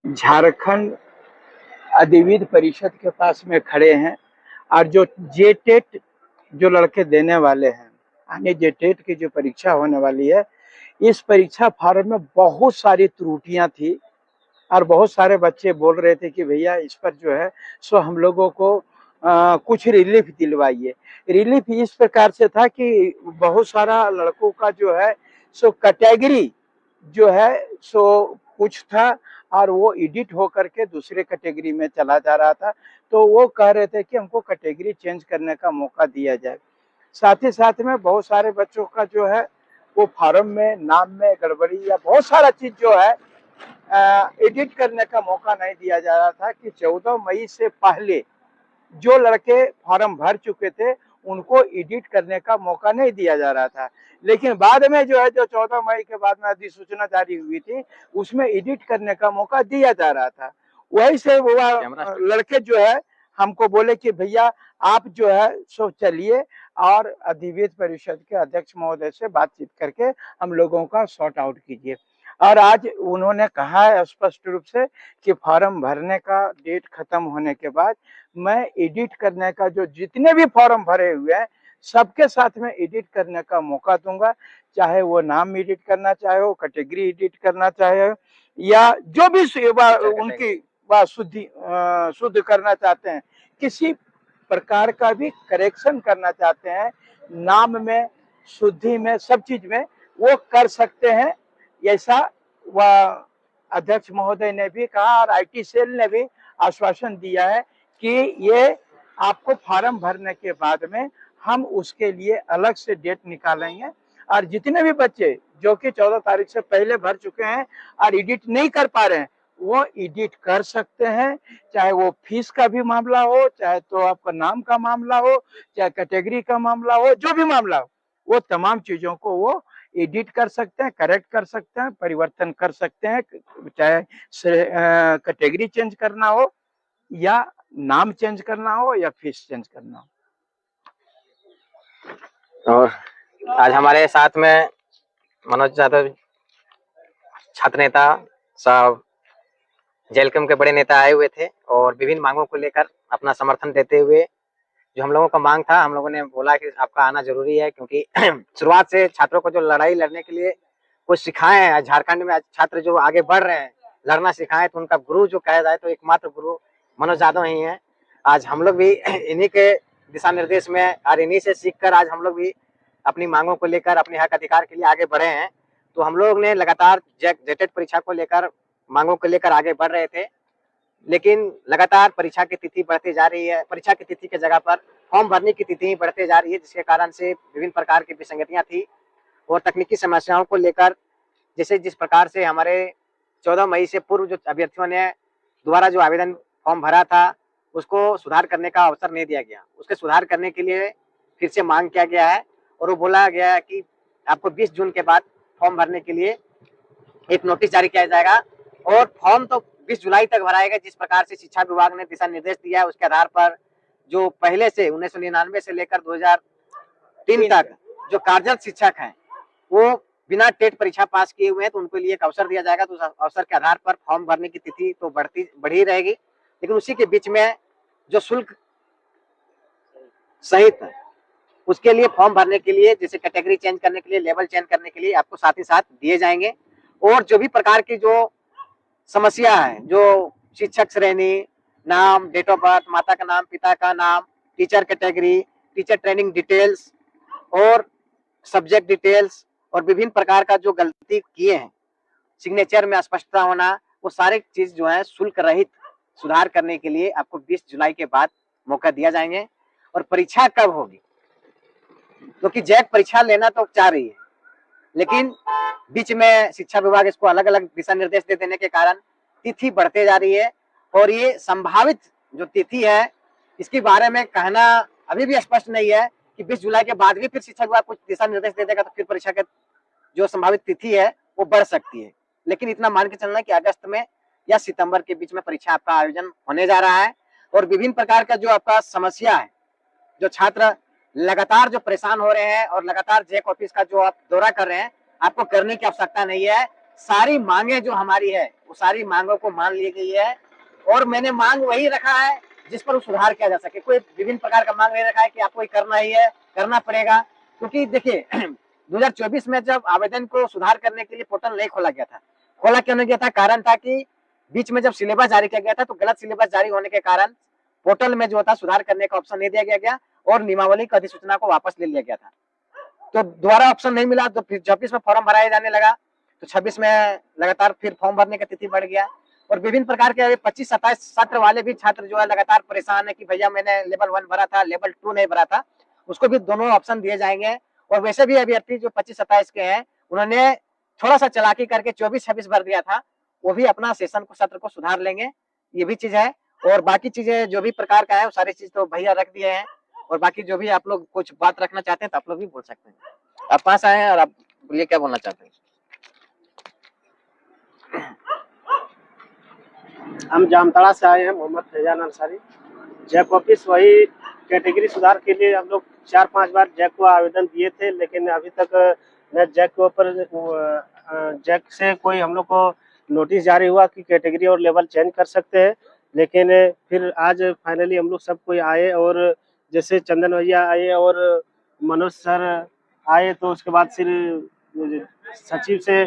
झारखंड अधिविद्य परिषद के पास में खड़े हैं और जो जेटेट जो लड़के देने वाले हैं, आगे जेटेट की जो परीक्षा होने वाली है, इस परीक्षा फॉर्म में बहुत सारी त्रुटियां थी और बहुत सारे बच्चे बोल रहे थे कि भैया इस पर जो है सो हम लोगों को कुछ रिलीफ दिलवाइए। रिलीफ इस प्रकार से था कि बहुत सारा लड़कों का जो है सो कैटेगरी जो है सो कुछ था और वो एडिट होकर के दूसरे कैटेगरी में चला जा रहा था। तो वो कह रहे थे कि हमको कैटेगरी चेंज करने का मौका दिया जाए। साथ ही साथ में बहुत सारे बच्चों का जो है वो फॉर्म में नाम में गड़बड़ी या बहुत सारा चीज जो है एडिट करने का मौका नहीं दिया जा रहा था कि 14 मई से पहले जो लड़के फॉर्म भर चुके थे उनको एडिट करने का मौका नहीं दिया जा रहा था। लेकिन बाद में जो है जो 14 मई के बाद में अधिसूचना जारी हुई थी उसमें एडिट करने का मौका दिया जा रहा था। वही से वो लड़के जो है हमको बोले कि भैया आप जो है सो चलिए और अधिविद्य परिषद के अध्यक्ष महोदय से बातचीत करके हम लोगों का सॉर्ट आउट कीजिए। और आज उन्होंने कहा है स्पष्ट रूप से कि फॉर्म भरने का डेट खत्म होने के बाद मैं एडिट करने का जो जितने भी फॉर्म भरे हुए हैं सबके साथ में एडिट करने का मौका दूंगा, चाहे वो नाम एडिट करना चाहे हो, कैटेगरी एडिट करना चाहे या जो भी उनकी शुद्ध करना चाहते हैं, किसी प्रकार का भी करेक्शन करना चाहते हैं, नाम में शुद्धि में सब चीज में वो कर सकते हैं। ऐसा वह अध्यक्ष महोदय ने भी कहा और आईटी सेल ने भी आश्वासन दिया है कि ये आपको फॉर्म भरने के बाद में हम उसके लिए अलग से डेट निकालेंगे और जितने भी बच्चे जो कि 14 तारीख से पहले भर चुके हैं और एडिट नहीं कर पा रहे हैं वो एडिट कर सकते हैं। चाहे वो फीस का भी मामला हो, चाहे तो आपका नाम का मामला हो, चाहे कैटेगरी का मामला हो, जो भी मामला हो वो तमाम चीजों को वो एडिट कर सकते हैं, करेक्ट कर सकते हैं, परिवर्तन कर सकते हैं। चाहे कैटेगरी चेंज करना हो या नाम चेंज करना हो या फीस चेंज करना हो। और आज हमारे साथ में मनोज यादव छात्र नेता साहब जेलकम के बड़े नेता आए हुए थे और विभिन्न मांगों को लेकर अपना समर्थन देते हुए जो हम लोगों का मांग था, हम लोगों ने बोला कि आपका आना जरूरी है क्योंकि शुरुआत से छात्रों को जो लड़ाई लड़ने के लिए कुछ सिखाए हैं। झारखंड में छात्र जो आगे बढ़ रहे हैं, लड़ना सिखाए, तो उनका गुरु जो कहा जाए तो एकमात्र गुरु मनोज यादव ही है। आज हम लोग भी इन्हीं के दिशा निर्देश में और इन्हीं से सीख कर आज हम लोग भी अपनी मांगों को लेकर अपने हक अधिकार के लिए आगे बढ़े हैं। तो हम लोग ने लगातार जेटेट परीक्षा को लेकर मांगों को लेकर आगे बढ़ रहे थे, लेकिन लगातार परीक्षा की तिथि बढ़ती जा रही है। परीक्षा की तिथि की जगह पर फॉर्म भरने की तिथि बढ़ते जा रही है, जिसके कारण से विभिन्न प्रकार की विसंगतियां थी और तकनीकी समस्याओं को लेकर जैसे जिस प्रकार से हमारे 14 मई से पूर्व जो अभ्यर्थियों ने दोबारा जो आवेदन फॉर्म भरा था उसको सुधार करने का अवसर नहीं दिया गया। उसके सुधार करने के लिए फिर से मांग किया गया है और वो बोला गया है कि आपको 20 जून के बाद फॉर्म भरने के लिए एक नोटिस जारी किया जाएगा और फॉर्म तो 20 जुलाई तक भराएगा। जिस प्रकार से शिक्षा विभाग ने दिशा निर्देश दिया है उसके आधार पर जो पहले से 1999 से लेकर 2003 तक जो कार्यरत शिक्षक हैं वो बिना टेट परीक्षा पास किए हुए हैं, तो उनको लिए एक अवसर दिया जाएगा। तो उस अवसर के आधार पर फॉर्म भरने की तिथि तो बढ़ी रहेगी, लेकिन उसी के बीच में जो शुल्क सहित उसके लिए फॉर्म भरने के लिए जैसे कैटेगरी चेंज करने के लिए, लेवल चेंज करने के लिए आपको साथ ही साथ दिए जाएंगे। और जो भी प्रकार की जो समस्या है, जो शिक्षक श्रेणी, नाम, डेट ऑफ बर्थ, माता का नाम, पिता का नाम, teacher category, teacher training details और सब्जेक्ट डिटेल्स और विभिन्न प्रकार का जो गलती किए हैं, सिग्नेचर में अस्पष्टता होना, वो सारे चीज जो है शुल्क रहित सुधार करने के लिए आपको 20 जुलाई के बाद मौका दिया जाएंगे। और परीक्षा कब होगी, क्योंकि जैक परीक्षा लेना तो चाह रही है, लेकिन बीच में शिक्षा विभाग इसको अलग अलग दिशा निर्देश दे देने के कारण तिथि बढ़ते जा रही है। और ये संभावित जो तिथि है इसके बारे में कहना अभी भी स्पष्ट नहीं है कि 20 जुलाई के बाद भी फिर शिक्षा विभाग कुछ दिशा निर्देश दे देगा तो फिर परीक्षा के जो संभावित तिथि है वो बढ़ सकती है। लेकिन इतना मान के चलना कि अगस्त में या सितंबर के बीच में परीक्षा आपका आयोजन होने जा रहा है। और विभिन्न प्रकार का जो आपका समस्या है, जो छात्र लगातार जो परेशान हो रहे हैं और लगातार जैक ऑफिस का जो आप दौरा कर रहे हैं, आपको करने की आवश्यकता नहीं है। सारी मांगे जो हमारी है वो सारी मांगों को मान ली गई है और मैंने मांग वही रखा है जिस पर सुधार किया जा सके। कोई विभिन्न प्रकार का मांग नहीं रखा है कि आपको करना ही है, करना पड़ेगा, क्योंकि देखिए 2024 में जब आवेदन को सुधार करने के लिए पोर्टल नहीं खोला गया था, खोला क्यों नहीं गया था? कारण था कि बीच में जब सिलेबस जारी किया गया था तो गलत सिलेबस जारी होने के कारण पोर्टल में जो था सुधार करने का ऑप्शन नहीं दिया गया और नियमावली की अधिसूचना को वापस ले लिया गया था। तो दोबारा ऑप्शन नहीं मिला तो फिर 24 में फॉर्म भराया जाने लगा, तो 26 में लगातार फिर फॉर्म भरने की तिथि बढ़ गया और विभिन्न प्रकार के 25-27 सत्र वाले भी छात्र जो है लगातार परेशान है कि भैया मैंने लेवल 1 भरा था, लेवल 2 नहीं भरा था। उसको भी दोनों ऑप्शन दिए जाएंगे और वैसे भी अभ्यर्थी जो 25-27 के हैं उन्होंने थोड़ा सा चालाकी करके 24-26 भर दिया था, वो भी अपना सेशन को सत्र को सुधार लेंगे, ये भी चीज है। और बाकी चीजें जो भी प्रकार का है वो सारी चीज तो भैया रख दिए हैं और बाकी जो भी आप लोग कुछ बात रखना चाहते हैं तो आप लोग भी बोल सकते हैं। आप पास आए हैं और आप बोलिए क्या बोलना चाहते हैं। हम जामताड़ा से आए हैं, मोहम्मद फैजान अंसारी। जैक ऑफिस वही कैटेगरी सुधार के लिए हम लोग 4-5 बार जैक को आवेदन दिए थे, लेकिन अभी तक न जैक के ऊपर जैक से कोई हम लोग को नोटिस जारी हुआ कि कैटेगरी और लेवल चेंज कर सकते हैं। लेकिन फिर आज फाइनली हम लोग सब कोई आए और जैसे चंदन भैया आए और मनोज सर आए, तो उसके बाद फिर सचिव से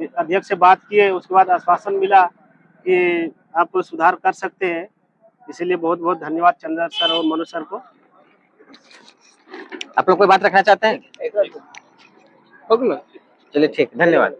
अध्यक्ष से बात किए, उसके बाद आश्वासन मिला कि आप सुधार कर सकते हैं। इसीलिए बहुत बहुत धन्यवाद चंदन सर और मनोज सर को। आप लोग कोई बात रखना चाहते हैं? चलिए ठीक, धन्यवाद।